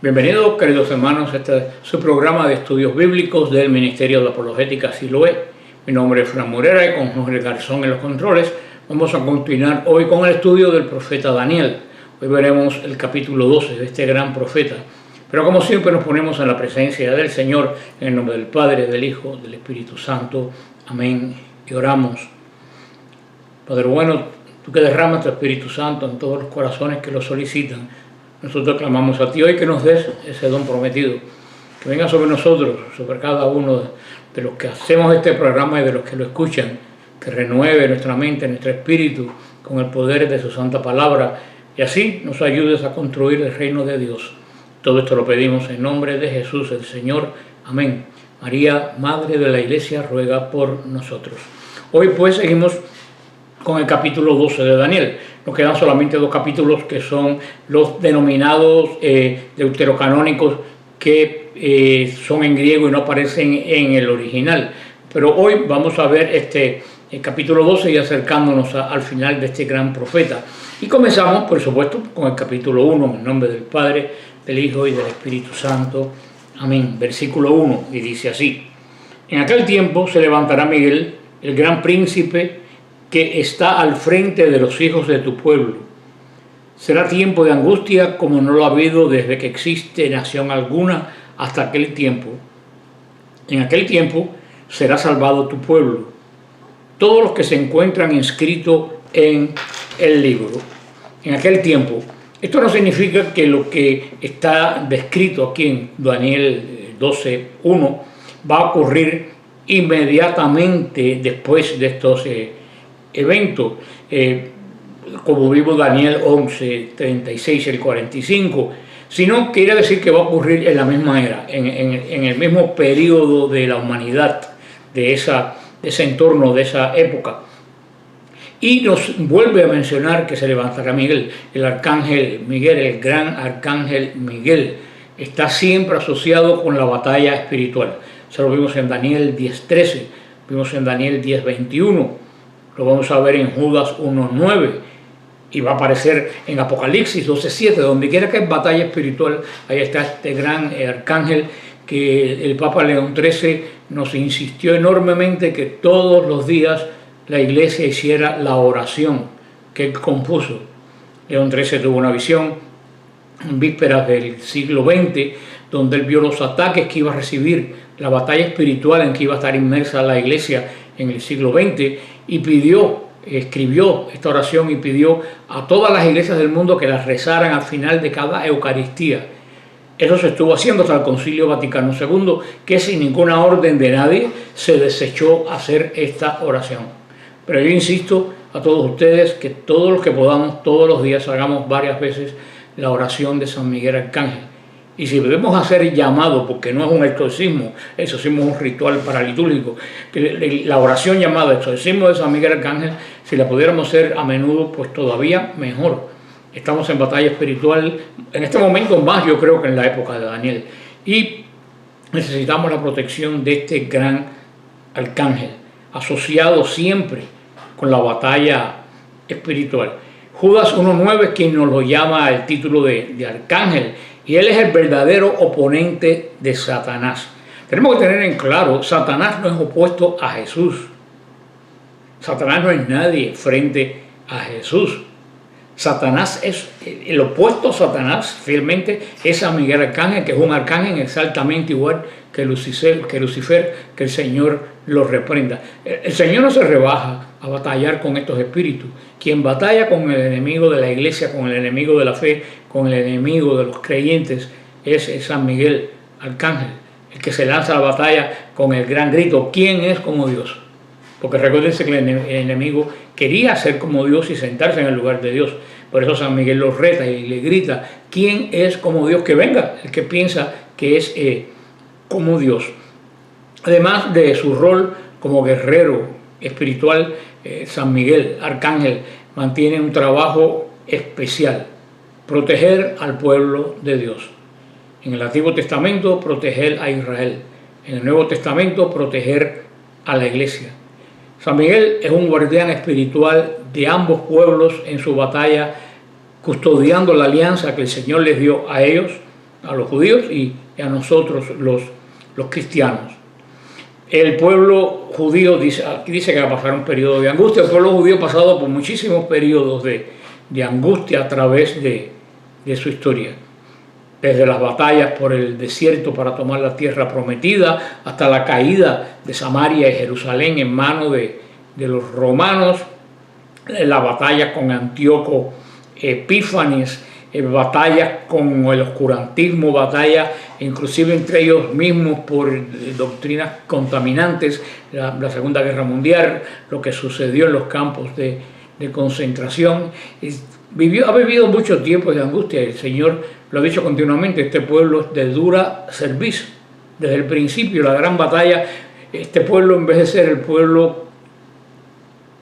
Bienvenidos, queridos hermanos, a este es su programa de estudios bíblicos del Ministerio de Apologética Siloé. Mi nombre es Fran Morera y con Jorge Garzón en los controles vamos a continuar hoy con el estudio del profeta Daniel. Hoy veremos el capítulo 12 de este gran profeta. Pero como siempre nos ponemos en la presencia del Señor, en el nombre del Padre, del Hijo, del Espíritu Santo. Amén. Y oramos. Padre bueno, tú que derramas tu Espíritu Santo en todos los corazones que lo solicitan, nosotros clamamos a ti hoy que nos des ese don prometido, que venga sobre nosotros, sobre cada uno de los que hacemos este programa y de los que lo escuchan, que renueve nuestra mente, nuestro espíritu con el poder de su santa palabra y así nos ayudes a construir el reino de Dios. Todo esto lo pedimos en nombre de Jesús el Señor. Amén. María, Madre de la Iglesia, ruega por nosotros. Hoy pues seguimos con el capítulo 12 de Daniel. Nos quedan solamente dos capítulos que son los denominados deuterocanónicos, que son en griego y no aparecen en el original. Pero hoy vamos a ver el capítulo 12 y acercándonos al final de este gran profeta. Y comenzamos, por supuesto, con el capítulo 1, en nombre del Padre, del Hijo y del Espíritu Santo. Amén. Versículo 1, y dice así: En aquel tiempo se levantará Miguel, el gran príncipe, que está al frente de los hijos de tu pueblo. Será tiempo de angustia como no lo ha habido desde que existe nación alguna hasta aquel tiempo. En aquel tiempo será salvado tu pueblo, todos los que se encuentran inscritos en el libro. En aquel tiempo. Esto no significa que lo que está descrito aquí en Daniel 12:1 va a ocurrir inmediatamente después de estos eventos, como vimos Daniel 11:36 y el 45, sino quiere decir que va a ocurrir en la misma era, en el mismo periodo de la humanidad, de ese entorno, de esa época. Y nos vuelve a mencionar que se levantará Miguel, el arcángel Miguel, el gran arcángel Miguel. Está siempre asociado con la batalla espiritual. Eso lo vimos en Daniel 10:13, vimos en Daniel 10:21, lo vamos a ver en Judas 1:9 y va a aparecer en Apocalipsis 12:7. Donde quiera que hay batalla espiritual, ahí está este gran arcángel que el Papa León XIII nos insistió enormemente que todos los días la iglesia hiciera la oración que él compuso. León XIII tuvo una visión en vísperas del siglo XX, donde él vio los ataques que iba a recibir, la batalla espiritual en que iba a estar inmersa la iglesia en el siglo XX, y escribió esta oración y pidió a todas las iglesias del mundo que las rezaran al final de cada Eucaristía. Eso se estuvo haciendo hasta el Concilio Vaticano II, que sin ninguna orden de nadie se desechó hacer esta oración. Pero yo insisto a todos ustedes que todos los que podamos, todos los días, hagamos varias veces la oración de San Miguel Arcángel. Y si debemos hacer llamado, porque no es un exorcismo es un ritual paralitúrgico, la oración llamada exorcismo de San Miguel Arcángel, si la pudiéramos hacer a menudo, pues todavía mejor. Estamos en batalla espiritual, en este momento más yo creo que en la época de Daniel. Y necesitamos la protección de este gran arcángel, asociado siempre con la batalla espiritual. Judas 1:9 es quien nos lo llama el título de arcángel, y él es el verdadero oponente de Satanás. Tenemos que tener en claro, Satanás no es opuesto a Jesús. Satanás no es nadie frente a Jesús. Satanás es el opuesto a Satanás, fielmente, es San Miguel Arcángel, que es un arcángel exactamente igual que Lucifer, que el Señor lo reprenda. El Señor no se rebaja a batallar con estos espíritus. Quien batalla con el enemigo de la iglesia, con el enemigo de la fe, con el enemigo de los creyentes, es San Miguel Arcángel, el que se lanza a la batalla con el gran grito: ¿quién es como Dios? Porque recuérdense que el enemigo quería ser como Dios y sentarse en el lugar de Dios. Por eso San Miguel los reta y le grita: ¿quién es como Dios? Que venga el que piensa que es como Dios. Además de su rol como guerrero espiritual, San Miguel Arcángel mantiene un trabajo especial: proteger al pueblo de Dios. En el Antiguo Testamento, proteger a Israel. En el Nuevo Testamento, proteger a la iglesia. San Miguel es un guardián espiritual de ambos pueblos en su batalla, custodiando la alianza que el Señor les dio a ellos a los judíos y a nosotros los cristianos. El pueblo judío aquí dice que va a pasar un periodo de angustia. El pueblo judío ha pasado por muchísimos periodos de angustia a través de su historia. Desde las batallas por el desierto para tomar la tierra prometida, hasta la caída de Samaria y Jerusalén en manos de los romanos, la batalla con Antíoco Epífanes, batallas con el oscurantismo, batallas inclusive entre ellos mismos por doctrinas contaminantes, la Segunda Guerra Mundial, lo que sucedió en los campos de concentración. Ha vivido mucho tiempo de angustia. El Señor lo ha dicho continuamente: este pueblo es de dura servicio. Desde el principio, la gran batalla, este pueblo, en vez de ser el pueblo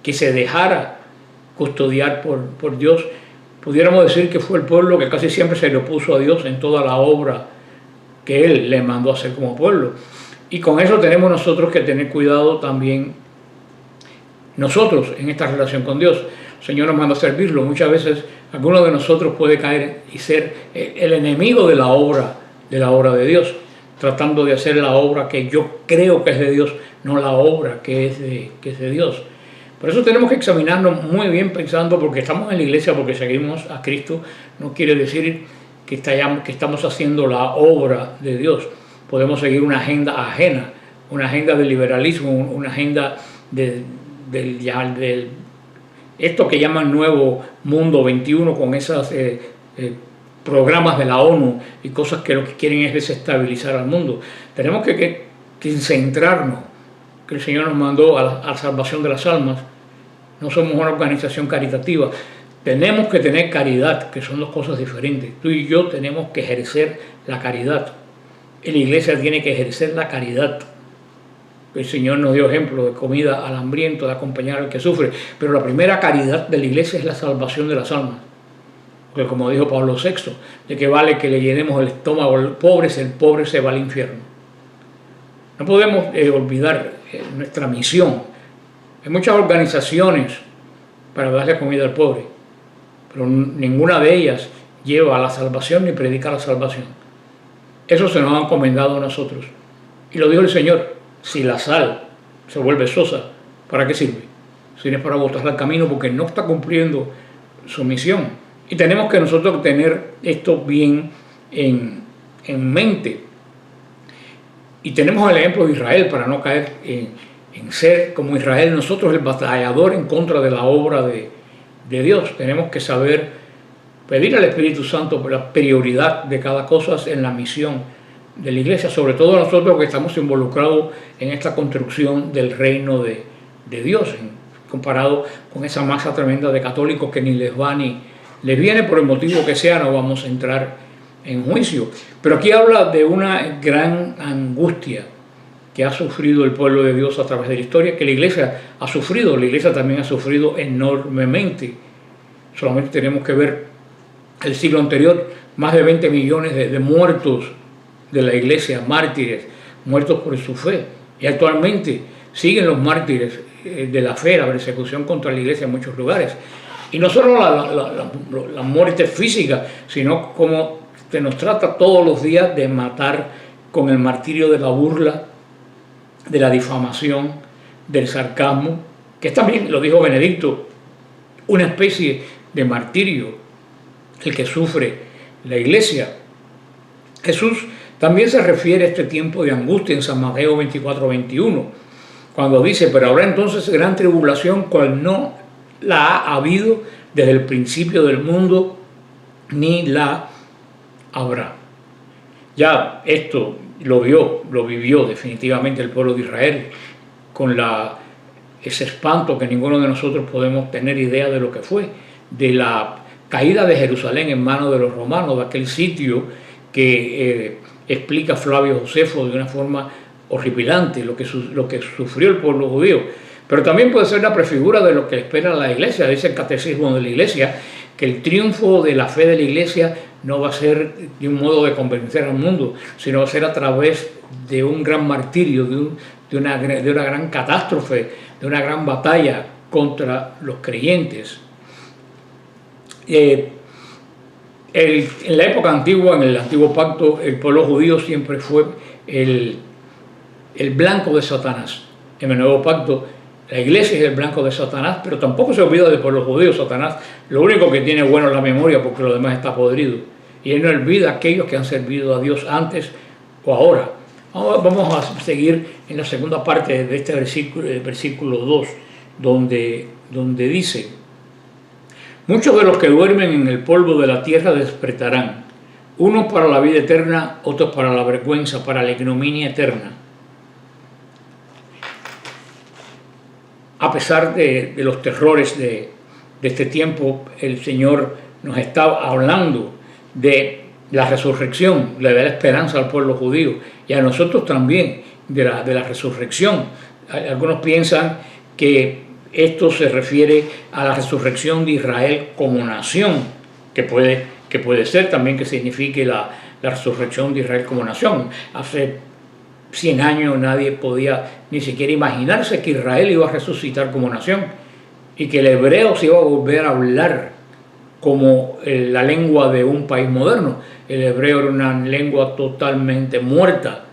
que se dejara custodiar por Dios, pudiéramos decir que fue el pueblo que casi siempre se le opuso a Dios en toda la obra que Él le mandó a hacer como pueblo. Y con eso tenemos nosotros que tener cuidado también nosotros en esta relación con Dios. El Señor nos manda a servirlo. Muchas veces alguno de nosotros puede caer y ser el enemigo de la obra de Dios, tratando de hacer la obra que yo creo que es de Dios, no la obra que es de Dios. Por eso tenemos que examinarnos muy bien pensando, porque estamos en la iglesia, porque seguimos a Cristo, no quiere decir que estamos haciendo la obra de Dios. Podemos seguir una agenda ajena, una agenda del liberalismo, una agenda del esto que llaman Nuevo Mundo 21, con esos programas de la ONU y cosas que lo que quieren es desestabilizar al mundo. Tenemos que centrarnos, que el Señor nos mandó a la salvación de las almas. No somos una organización caritativa. Tenemos que tener caridad, que son dos cosas diferentes. Tú y yo tenemos que ejercer la caridad. Y la iglesia tiene que ejercer la caridad. El Señor nos dio ejemplo de comida al hambriento, de acompañar al que sufre. Pero la primera caridad de la iglesia es la salvación de las almas. Porque como dijo Pablo VI, de que vale que le llenemos el estómago al pobre si el pobre se va al infierno. No podemos olvidar nuestra misión. Hay muchas organizaciones para darle comida al pobre, pero ninguna de ellas lleva a la salvación ni predica la salvación. Eso se nos ha encomendado a nosotros. Y lo dijo el Señor: si la sal se vuelve sosa, ¿para qué sirve? Si no es para botarla al camino, porque no está cumpliendo su misión. Y tenemos que nosotros tener esto bien en mente. Y tenemos el ejemplo de Israel, para no caer en ser como Israel, nosotros el batallador en contra de la obra de Dios. Tenemos que saber pedir al Espíritu Santo por la prioridad de cada cosa en la misión de la iglesia, sobre todo nosotros que estamos involucrados en esta construcción del reino de Dios, comparado con esa masa tremenda de católicos que ni les va ni les viene, por el motivo que sea. No vamos a entrar en juicio. Pero aquí habla de una gran angustia que ha sufrido el pueblo de Dios a través de la historia, que la iglesia ha sufrido. La iglesia también ha sufrido enormemente. Solamente tenemos que ver el siglo anterior, más de 20 millones de muertos de la iglesia, mártires, muertos por su fe. Y actualmente siguen los mártires de la fe, la persecución contra la iglesia en muchos lugares. Y no solo la muerte física, sino como se nos trata todos los días de matar con el martirio de la burla, de la difamación, del sarcasmo, que es también, lo dijo Benedicto, una especie de martirio el que sufre la iglesia. Jesús también se refiere a este tiempo de angustia en San Mateo 24:21, cuando dice: pero habrá entonces gran tribulación, cual no la ha habido desde el principio del mundo, ni la habrá. Ya esto lo vivió definitivamente el pueblo de Israel, con ese espanto que ninguno de nosotros podemos tener idea de lo que fue, de la caída de Jerusalén en manos de los romanos, de aquel sitio que explica Flavio Josefo de una forma horripilante, lo que sufrió el pueblo judío. Pero también puede ser una prefigura de lo que espera la iglesia. Dice el catecismo de la iglesia que el triunfo de la fe de la iglesia no va a ser de un modo de convencer al mundo, sino va a ser a través de un gran martirio, de una gran catástrofe, de una gran batalla contra los creyentes. En la época antigua, en el antiguo pacto, el pueblo judío siempre fue el blanco de Satanás. En el nuevo pacto, la iglesia es el blanco de Satanás, pero tampoco se olvida del pueblo judío. Satanás lo único que tiene bueno es la memoria, porque lo demás está podrido. Y él no olvida a aquellos que han servido a Dios antes o ahora. Vamos a seguir en la segunda parte de este versículo 2, donde dice: muchos de los que duermen en el polvo de la tierra despertarán, unos para la vida eterna, otros para la vergüenza, para la ignominia eterna. A pesar de los terrores de este tiempo, el Señor nos está hablando de la resurrección, le da la esperanza al pueblo judío y a nosotros también de la resurrección. Algunos piensan que esto se refiere a la resurrección de Israel como nación, que puede ser también que signifique la resurrección de Israel como nación. Hace 100 años nadie podía ni siquiera imaginarse que Israel iba a resucitar como nación y que el hebreo se iba a volver a hablar como la lengua de un país moderno. El hebreo era una lengua totalmente muerta,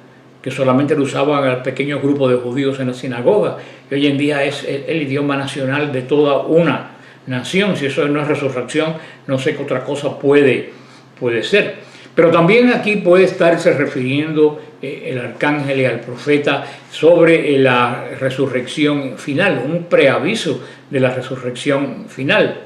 que solamente lo usaban el pequeño grupo de judíos en la sinagoga, y hoy en día es el idioma nacional de toda una nación. Si eso no es resurrección, no sé qué otra cosa puede ser. Pero también aquí puede estarse refiriendo el arcángel y al profeta sobre la resurrección final, un preaviso de la resurrección final.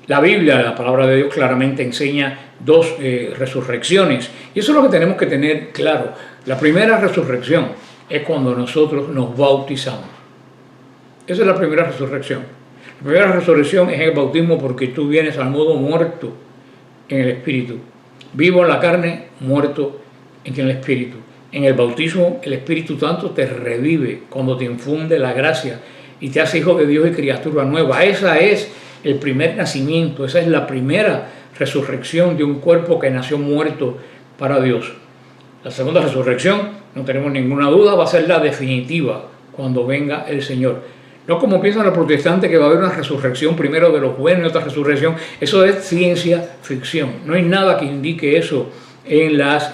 La Biblia, la palabra de Dios, claramente enseña dos resurrecciones, y eso es lo que tenemos que tener claro. La primera resurrección es cuando nosotros nos bautizamos. Esa es la primera resurrección. La primera resurrección es el bautismo, porque tú vienes al modo muerto en el espíritu, vivo en la carne, muerto en el espíritu. En el bautismo el Espíritu Santo te revive cuando te infunde la gracia y te hace hijo de Dios y criatura nueva. Esa es el primer nacimiento, esa es la primera resurrección de un cuerpo que nació muerto para Dios. La segunda resurrección, no tenemos ninguna duda, va a ser la definitiva cuando venga el Señor. No como piensan los protestantes, que va a haber una resurrección primero de los buenos y otra resurrección. Eso es ciencia ficción. No hay nada que indique eso en las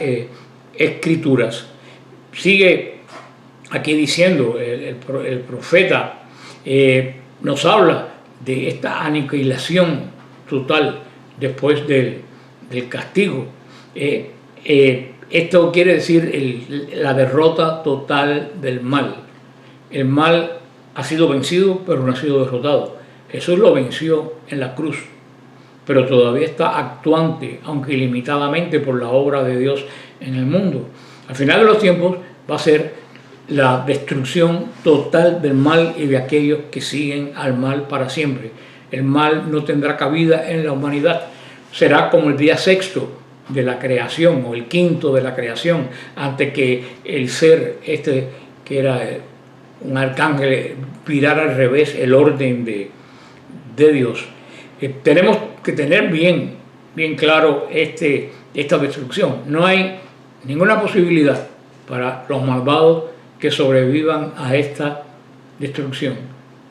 escrituras. Sigue aquí diciendo el profeta, nos habla de esta aniquilación total después del castigo. Esto quiere decir la derrota total del mal. El mal ha sido vencido, pero no ha sido derrotado. Jesús lo venció en la cruz, pero todavía está actuante, aunque limitadamente, por la obra de Dios en el mundo. Al final de los tiempos va a ser la destrucción total del mal y de aquellos que siguen al mal para siempre. El mal no tendrá cabida en la humanidad. Será como el día sexto de la creación, o el quinto de la creación, antes que el ser que era un arcángel, virar al revés el orden de Dios. Tenemos que tener bien claro esta destrucción. No hay ninguna posibilidad para los malvados que sobrevivan a esta destrucción,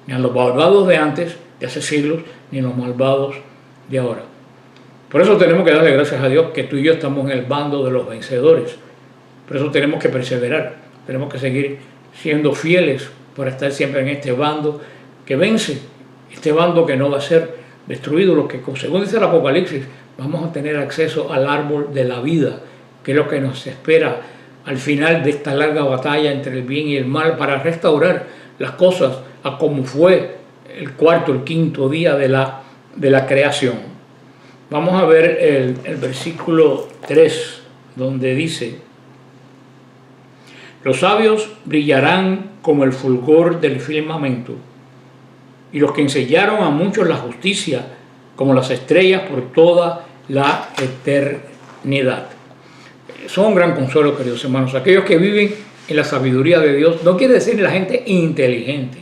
ni a los malvados de antes, de hace siglos, ni a los malvados de ahora. Por eso tenemos que darle gracias a Dios que tú y yo estamos en el bando de los vencedores. Por eso tenemos que perseverar, tenemos que seguir siendo fieles para estar siempre en este bando que vence, este bando que no va a ser destruido, lo que, según dice el Apocalipsis, vamos a tener acceso al árbol de la vida, que es lo que nos espera al final de esta larga batalla entre el bien y el mal, para restaurar las cosas a como fue el cuarto, el quinto día de la creación. Vamos a ver el versículo 3, donde dice: los sabios brillarán como el fulgor del firmamento, y los que enseñaron a muchos la justicia como las estrellas por toda la eternidad. Son un gran consuelo, queridos hermanos. Aquellos que viven en la sabiduría de Dios, no quiere decir la gente inteligente.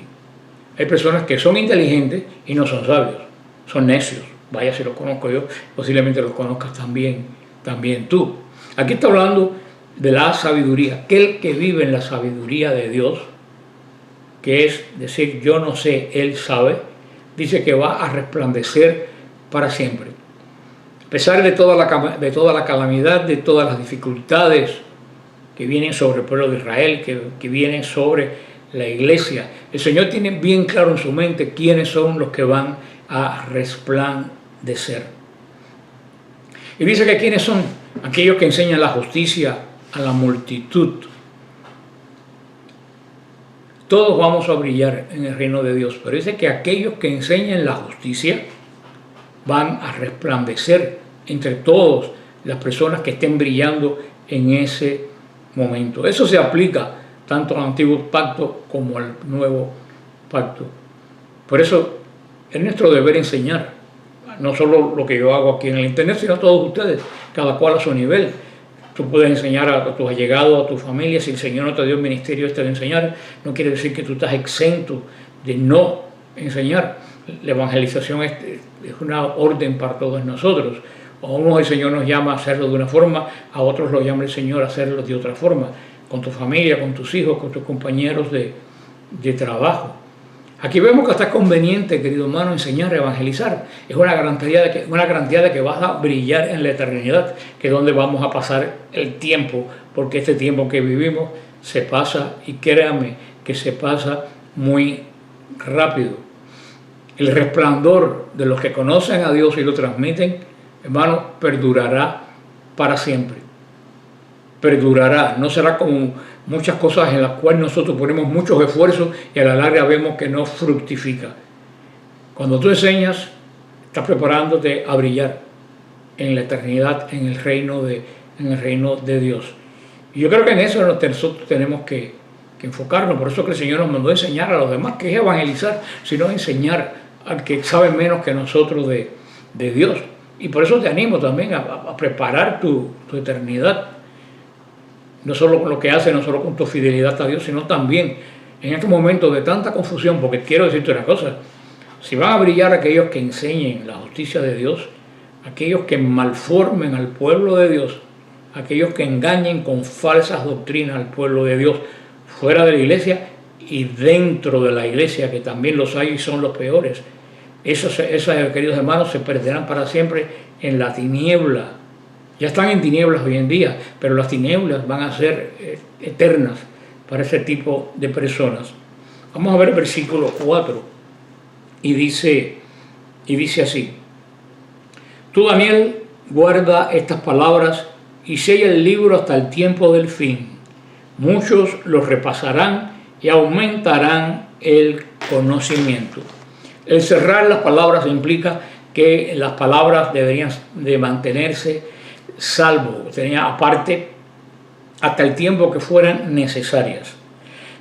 Hay personas que son inteligentes y no son sabios, son necios. Vaya, si los conozco yo, posiblemente los conozcas también tú. Aquí está hablando de la sabiduría. Aquel que vive en la sabiduría de Dios, que es decir, yo no sé, Él sabe, dice que va a resplandecer para siempre. A pesar de toda la calamidad, de todas las dificultades que vienen sobre el pueblo de Israel, que vienen sobre la iglesia, el Señor tiene bien claro en su mente quiénes son los que van a resplandecer. Y dice que quiénes son aquellos que enseñan la justicia a la multitud. Todos vamos a brillar en el reino de Dios, pero dice que aquellos que enseñan la justicia van a resplandecer entre todas las personas que estén brillando en ese momento. Eso se aplica tanto al antiguo pacto como al nuevo pacto. Por eso es nuestro deber enseñar, no solo lo que yo hago aquí en el internet, sino a todos ustedes, cada cual a su nivel. Tú puedes enseñar a tus allegados, a tu familia. Si el Señor no te dio el ministerio este de enseñar, no quiere decir que tú estás exento de no enseñar. La evangelización es una orden para todos nosotros. A unos el Señor nos llama a hacerlo de una forma, a otros lo llama el Señor a hacerlo de otra forma, con tu familia, con tus hijos, con tus compañeros de trabajo. Aquí vemos que está conveniente, querido hermano, enseñar, evangelizar. Es una garantía de que vas a brillar en la eternidad, que es donde vamos a pasar el tiempo, porque este tiempo que vivimos se pasa, y créame que se pasa muy rápido. El resplandor de los que conocen a Dios y lo transmiten, hermano, perdurará para siempre. Perdurará, no será como muchas cosas en las cuales nosotros ponemos muchos esfuerzos y a la larga vemos que no fructifica. Cuando tú enseñas, estás preparándote a brillar en la eternidad, en el reino de Dios. Y yo creo que en eso nosotros tenemos que enfocarnos. Por eso que el Señor nos mandó a enseñar a los demás, que es evangelizar, sino enseñar al que sabe menos que nosotros de Dios. Y por eso te animo también a preparar tu eternidad. No solo con lo que haces, no solo con tu fidelidad a Dios, sino también en estos momentos de tanta confusión, porque quiero decirte una cosa: si van a brillar aquellos que enseñen la justicia de Dios, aquellos que malformen al pueblo de Dios, aquellos que engañen con falsas doctrinas al pueblo de Dios, fuera de la iglesia y dentro de la iglesia, que también los hay y son los peores, esos, queridos hermanos, se perderán para siempre en la tiniebla. Ya están en tinieblas hoy en día, pero las tinieblas van a ser eternas para ese tipo de personas. Vamos a ver el versículo 4 y dice así: Tú, Daniel, guarda estas palabras y sella el libro hasta el tiempo del fin. Muchos los repasarán y aumentarán el conocimiento. El cerrar las palabras implica que las palabras deberían de mantenerse salvo, tenía aparte hasta el tiempo que fueran necesarias.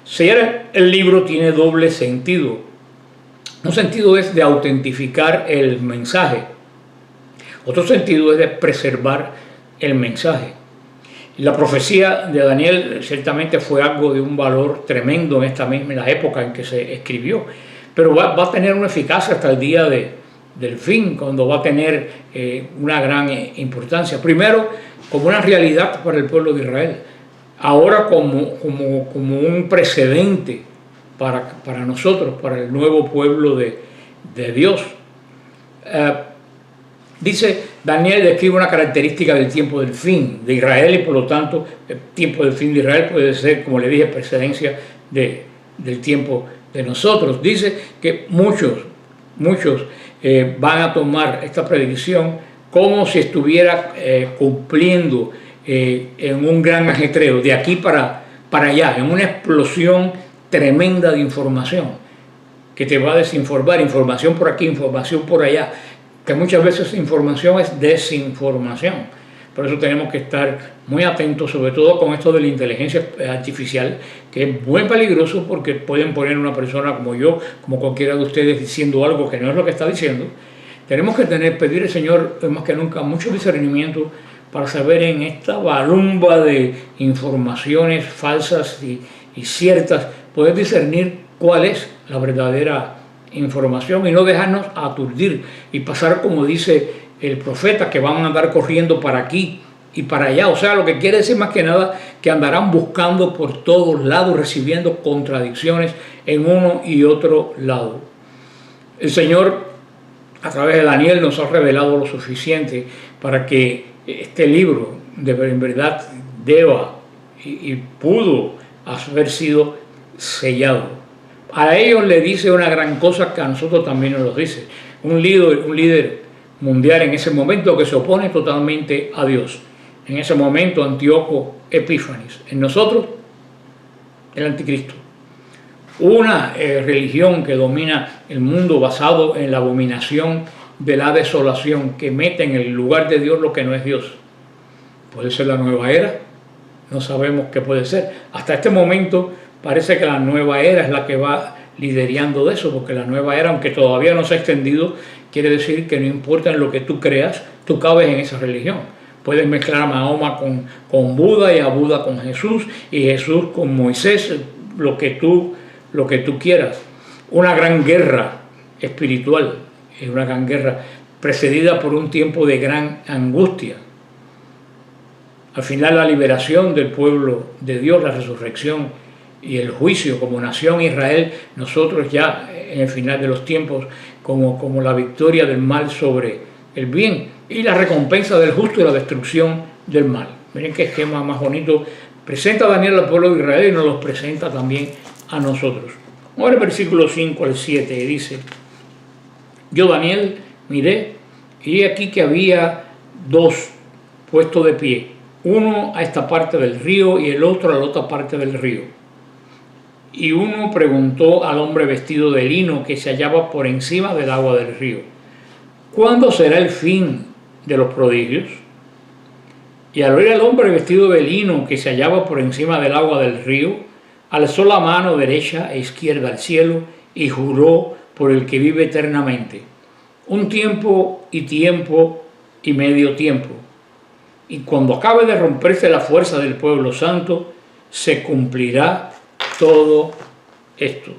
Sellar el libro tiene doble sentido. Un sentido es de autentificar el mensaje. Otro sentido es de preservar el mensaje. La profecía de Daniel ciertamente fue algo de un valor tremendo en la época en que se escribió, pero va a tener una eficacia hasta el día del fin, cuando va a tener una gran importancia. Primero, como una realidad para el pueblo de Israel. Ahora como un precedente para nosotros, para el nuevo pueblo de Dios. Dice Daniel, describe una característica del tiempo del fin de Israel, y por lo tanto el tiempo del fin de Israel puede ser, como le dije, precedencia del tiempo de nosotros. Dice que muchos van a tomar esta predicción como si estuviera cumpliendo en un gran ajetreo, de aquí para allá, en una explosión tremenda de información que te va a desinformar, información por aquí, información por allá, que muchas veces información es desinformación. Por eso tenemos que estar muy atentos, sobre todo con esto de la inteligencia artificial, que es muy peligroso, porque pueden poner a una persona como yo, como cualquiera de ustedes, diciendo algo que no es lo que está diciendo. Tenemos que pedir al Señor, más que nunca, mucho discernimiento para saber en esta balumba de informaciones falsas y ciertas, poder discernir cuál es la verdadera información y no dejarnos aturdir y pasar, como dice el profeta, que van a andar corriendo para aquí y para allá. O sea, lo que quiere decir más que nada que andarán buscando por todos lados, recibiendo contradicciones en uno y otro lado. El Señor a través de Daniel nos ha revelado lo suficiente para que este libro en verdad deba y pudo haber sido sellado. A ellos le dice una gran cosa que a nosotros también nos lo dice. Un líder mundial en ese momento que se opone totalmente a Dios. En ese momento Antíoco Epífanes. En nosotros, el anticristo. Una religión que domina el mundo basado en la abominación de la desolación, que mete en el lugar de Dios lo que no es Dios. ¿Puede ser la nueva era? No sabemos qué puede ser. Hasta este momento parece que la nueva era es la que va liderando de eso, porque la nueva era, aunque todavía no se ha extendido, quiere decir que no importa en lo que tú creas, tú cabes en esa religión. Puedes mezclar a Mahoma con Buda y a Buda con Jesús y Jesús con Moisés, lo que tú quieras. Una gran guerra espiritual, es una gran guerra precedida por un tiempo de gran angustia. Al final la liberación del pueblo de Dios, la resurrección y el juicio como nación Israel, nosotros ya en el final de los tiempos como la victoria del mal sobre el bien y la recompensa del justo y la destrucción del mal. Miren qué esquema más bonito presenta Daniel al pueblo de Israel y nos los presenta también a nosotros. Ahora el versículo 5 al 7 dice: yo, Daniel, miré y aquí que había dos puestos de pie, uno a esta parte del río y el otro a la otra parte del río. Y uno preguntó al hombre vestido de lino que se hallaba por encima del agua del río: ¿cuándo será el fin de los prodigios? Y al oír al hombre vestido de lino que se hallaba por encima del agua del río, alzó la mano derecha e izquierda al cielo y juró por el que vive eternamente: un tiempo y medio tiempo. Y cuando acabe de romperse la fuerza del pueblo santo, se cumplirá todo esto.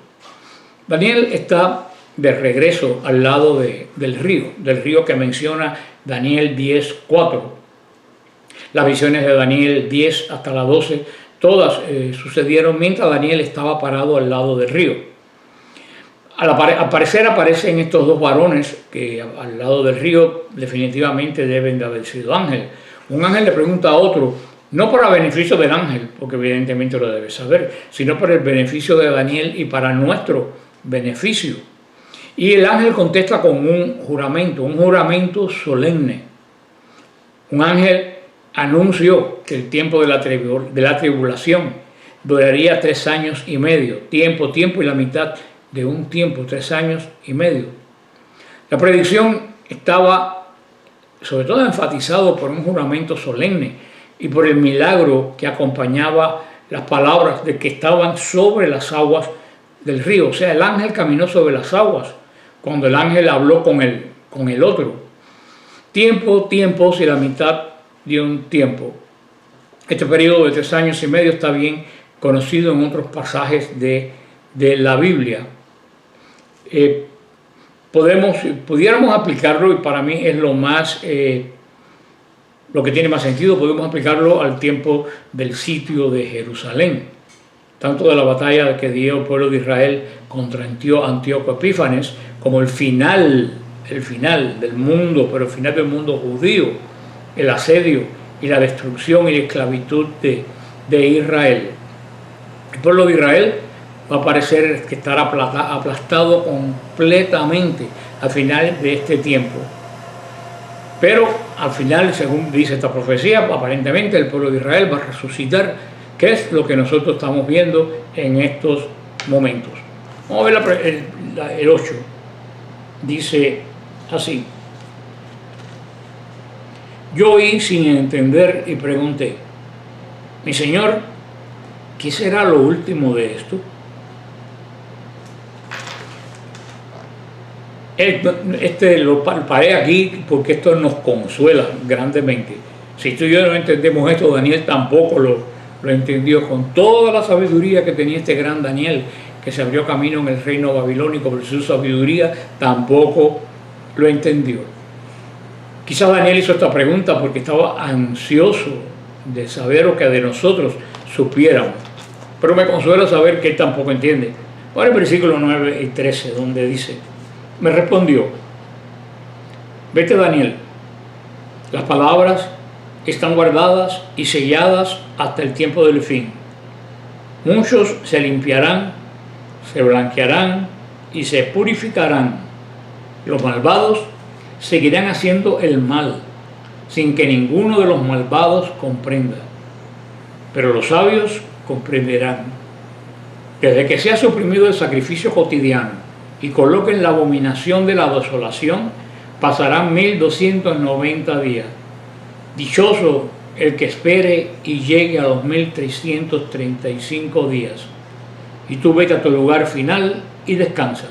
Daniel está de regreso al lado del río que menciona Daniel 10:4. Las visiones de Daniel 10 hasta la 12, todas sucedieron mientras Daniel estaba parado al lado del río. Al parecer aparecen estos dos varones que al lado del río definitivamente deben de haber sido ángeles. Un ángel le pregunta a otro, no para beneficio del ángel, porque evidentemente lo debe saber, sino para el beneficio de Daniel y para nuestro beneficio. Y el ángel contesta con un juramento solemne. Un ángel anunció que el tiempo de la tribulación duraría 3 años y medio, tiempo y la mitad de un tiempo, 3 años y medio. La predicción estaba sobre todo enfatizado por un juramento solemne y por el milagro que acompañaba las palabras de que estaban sobre las aguas del río. O sea, el ángel caminó sobre las aguas cuando el ángel habló con el otro. Tiempos y la mitad de un tiempo. Este periodo de 3 años y medio está bien conocido en otros pasajes de la Biblia. Pudiéramos aplicarlo, y para mí es lo que tiene más sentido, podemos aplicarlo al tiempo del sitio de Jerusalén, tanto de la batalla que dio el pueblo de Israel contra Antíoco Epífanes, como el final del mundo, pero el final del mundo judío, el asedio y la destrucción y la esclavitud de Israel. El pueblo de Israel va a parecer que estará aplastado completamente al final de este tiempo. Pero al final, según dice esta profecía, aparentemente el pueblo de Israel va a resucitar, que es lo que nosotros estamos viendo en estos momentos. Vamos a ver el 8. Dice así: yo oí sin entender y pregunté, mi Señor, ¿qué será lo último de esto? Lo paré aquí porque esto nos consuela grandemente. Si tú y yo no entendemos esto, Daniel tampoco lo entendió. Con toda la sabiduría que tenía este gran Daniel, que se abrió camino en el reino babilónico por su sabiduría, tampoco lo entendió. Quizás Daniel hizo esta pregunta porque estaba ansioso de saber lo que de nosotros supiéramos. Pero me consuela saber que él tampoco entiende. Ahora el versículo 9 y 13, donde dice: me respondió, Vete, Daniel, las palabras están guardadas y selladas hasta el tiempo del fin. Muchos se limpiarán, se blanquearán y se purificarán. Los malvados seguirán haciendo el mal, sin que ninguno de los malvados comprenda. Pero los sabios comprenderán. Desde que se ha suprimido el sacrificio cotidiano y coloquen la abominación de la desolación, pasarán 1290 días. Dichoso el que espere y llegue a los 1335 días. Y tú vete a tu lugar final y descansa.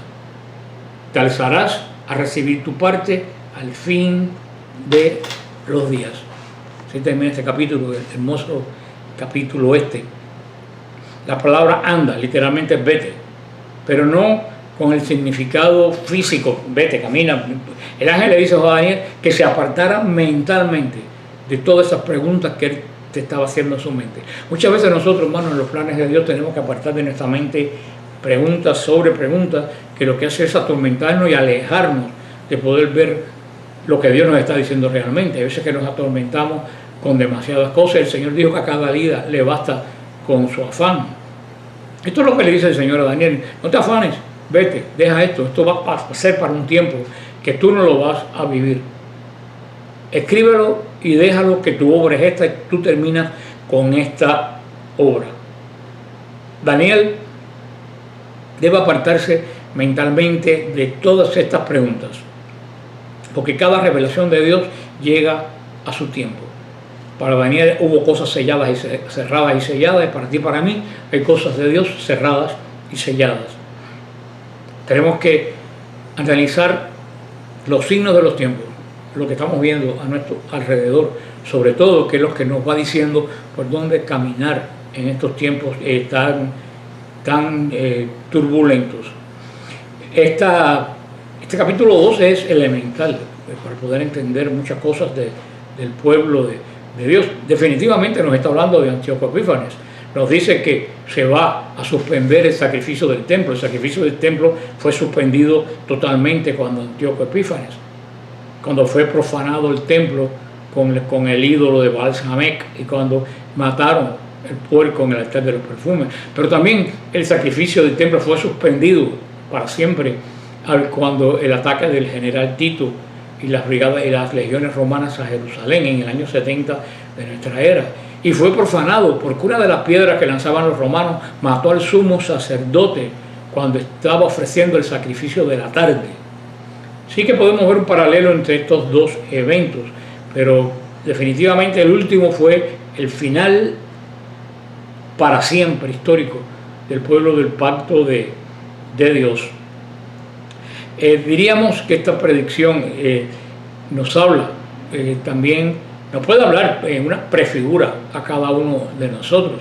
Te alzarás a recibir tu parte al fin de los días. Así termina este capítulo, el hermoso capítulo este. La palabra anda, literalmente vete, pero no con el significado físico, vete, camina. El ángel le dice a Daniel que se apartara mentalmente de todas esas preguntas que él te estaba haciendo en su mente. Muchas veces nosotros, hermanos, en los planes de Dios tenemos que apartar de nuestra mente preguntas sobre preguntas, que lo que hace es atormentarnos y alejarnos de poder ver lo que Dios nos está diciendo realmente. A veces que nos atormentamos con demasiadas cosas. El Señor dijo que a cada día le basta con su afán. Esto es lo que le dice el Señor a Daniel: no te afanes, vete, deja esto va a ser para un tiempo que tú no lo vas a vivir. Escríbelo y déjalo, que tu obra es esta y tú terminas con esta obra. Daniel debe apartarse mentalmente de todas estas preguntas, porque cada revelación de Dios llega a su tiempo. Para Daniel hubo cosas selladas y cerradas y selladas, y para ti y para mí hay cosas de Dios cerradas y selladas. Tenemos que analizar los signos de los tiempos, lo que estamos viendo a nuestro alrededor, sobre todo que es lo que nos va diciendo por dónde caminar en estos tiempos tan turbulentos. Este capítulo 2 es elemental para poder entender muchas cosas del pueblo de Dios. Definitivamente nos está hablando de Antíoco Epífanes. Nos dice que se va a suspender el sacrificio del templo. El sacrificio del templo fue suspendido totalmente cuando Antíoco Epífanes, cuando fue profanado el templo con el ídolo de Baal-Samek y cuando mataron el puerco en el altar de los perfumes. Pero también el sacrificio del templo fue suspendido para siempre cuando el ataque del general Tito y las brigadas y las legiones romanas a Jerusalén en el año 70 de nuestra era. Y fue profanado porque una de las piedras que lanzaban los romanos mató al sumo sacerdote cuando estaba ofreciendo el sacrificio de la tarde. Sí que podemos ver un paralelo entre estos dos eventos, pero definitivamente el último fue el final para siempre histórico del pueblo del pacto de Dios. Diríamos que esta predicción nos habla, también nos puede hablar en una prefigura a cada uno de nosotros,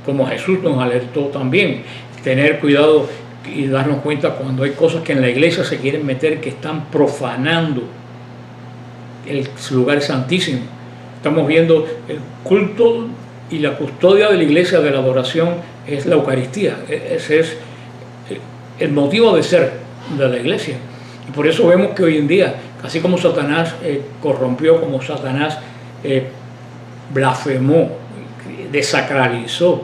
como Jesús nos alertó también, tener cuidado y darnos cuenta cuando hay cosas que en la iglesia se quieren meter, que están profanando el lugar santísimo. Estamos viendo el culto y la custodia de la iglesia de la adoración es la Eucaristía. Ese es el motivo de ser de la iglesia. Y por eso vemos que hoy en día, así como Satanás corrompió, como Satanás blasfemó, desacralizó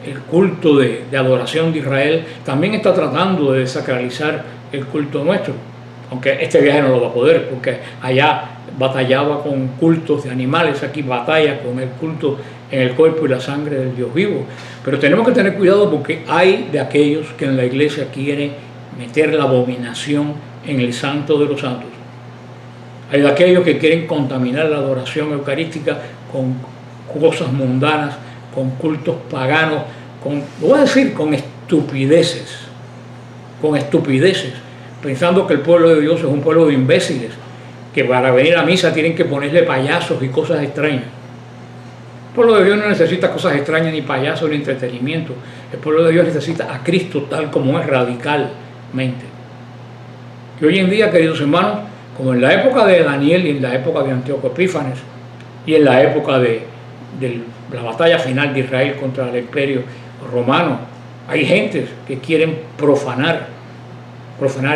el culto de adoración de Israel, también está tratando de desacralizar el culto nuestro, aunque este viaje no lo va a poder, porque allá batallaba con cultos de animales, aquí batalla con el culto en el cuerpo y la sangre del Dios vivo. Pero tenemos que tener cuidado, porque hay de aquellos que en la iglesia quieren meter la abominación en el santo de los santos. Hay de aquellos que quieren contaminar la adoración eucarística con cosas mundanas, con cultos paganos, voy a decir, con estupideces, pensando que el pueblo de Dios es un pueblo de imbéciles, que para venir a misa tienen que ponerle payasos y cosas extrañas. El pueblo de Dios no necesita cosas extrañas, ni payasos, ni entretenimiento. El pueblo de Dios necesita a Cristo tal como es, radicalmente. Y hoy en día, queridos hermanos, como en la época de Daniel y en la época de Antíoco Epífanes y en la época de la batalla final de Israel contra el imperio romano, hay gentes que quieren profanar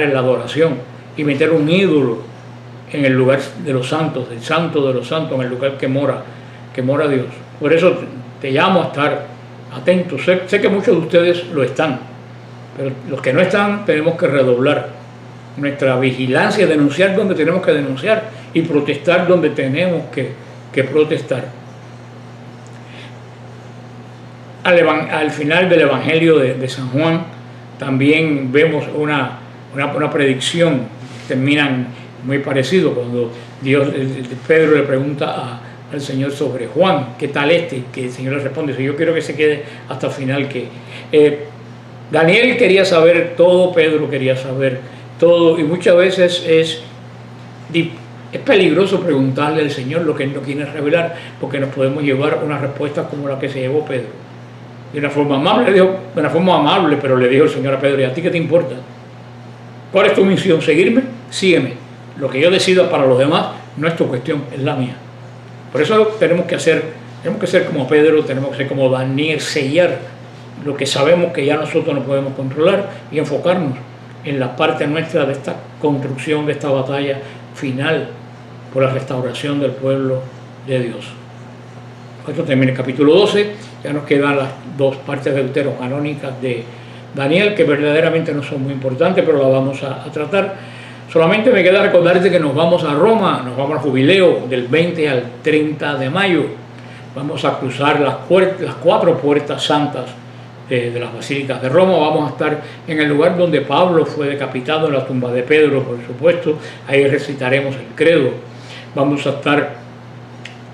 en la adoración y meter un ídolo en el lugar de los santos, del santo de los santos, en el lugar que mora Dios. Por eso te llamo a estar atentos. Sé que muchos de ustedes lo están, pero los que no están tenemos que redoblar nuestra vigilancia, denunciar donde tenemos que denunciar y protestar donde tenemos que protestar. Al final del Evangelio de San Juan también vemos una predicción, terminan muy parecido cuando Pedro le pregunta al Señor sobre Juan, ¿qué tal este? Que el Señor le responde, yo quiero que se quede hasta el final. Daniel quería saber todo, Pedro quería saber todo, y muchas veces es peligroso preguntarle al Señor lo que Él no quiere revelar, porque nos podemos llevar una respuesta como la que se llevó Pedro. De una forma amable, pero le dijo el Señor a Pedro, ¿y a ti qué te importa? ¿Cuál es tu misión? ¿Seguirme? Sígueme. Lo que yo decida para los demás no es tu cuestión, es la mía. Por eso tenemos que ser como Pedro, tenemos que ser como Daniel, sellar lo que sabemos que ya nosotros no podemos controlar y enfocarnos en la parte nuestra de esta construcción, de esta batalla final por la restauración del pueblo de Dios. Esto termina el capítulo 12, ya nos quedan las dos partes deuterocanónicas de Daniel, que verdaderamente no son muy importantes, pero las vamos a tratar. Solamente me queda recordarte que nos vamos a Roma, nos vamos al jubileo del 20 al 30 de mayo. Vamos a cruzar las 4 puertas santas de las basílicas de Roma. Vamos a estar en el lugar donde Pablo fue decapitado, en la tumba de Pedro, por supuesto. Ahí recitaremos el credo. Vamos a estar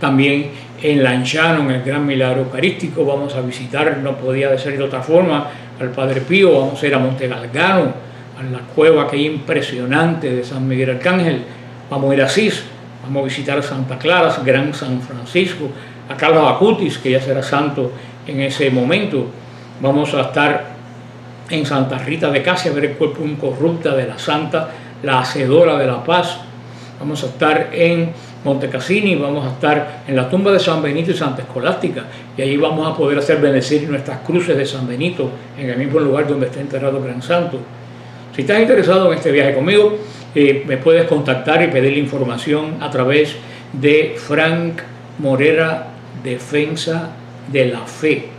también en Lanciano, en el Gran Milagro Eucarístico. Vamos a visitar, no podía ser de otra forma, al Padre Pío. Vamos a ir a Monte Galgano, a la cueva que es impresionante de San Miguel Arcángel. Vamos a ir a Asís, vamos a visitar a Santa Clara, Gran San Francisco, a Carlos Acutis, que ya será santo en ese momento. Vamos a estar en Santa Rita de Casia, a ver el cuerpo incorrupta de la Santa, la Hacedora de la Paz. Vamos a estar en Monte Cassini, vamos a estar en la tumba de San Benito y Santa Escolástica, y ahí vamos a poder hacer bendecir nuestras cruces de San Benito, en el mismo lugar donde está enterrado el Gran Santo. Si estás interesado en este viaje conmigo, me puedes contactar y pedir información a través de Frank Morera, Defensa de la Fe.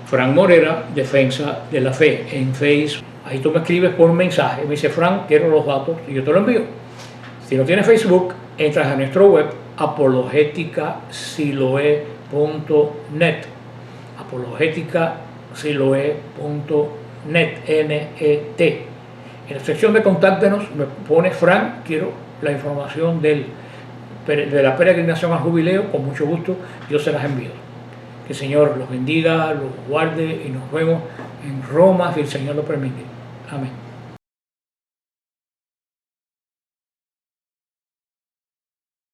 Frank Morera, Defensa de la Fe, en Facebook. Ahí tú me escribes por un mensaje, me dice Frank, quiero los datos, y yo te lo envío. Si no tienes Facebook, entras a nuestro web, apologéticasiloé.net, apologéticasiloé.net, N-E-T. En la sección de contáctenos me pone Frank, quiero la información de la peregrinación al jubileo, con mucho gusto yo se las envío. Que el Señor los bendiga, los guarde y nos vemos en Roma si el Señor lo permite. Amén.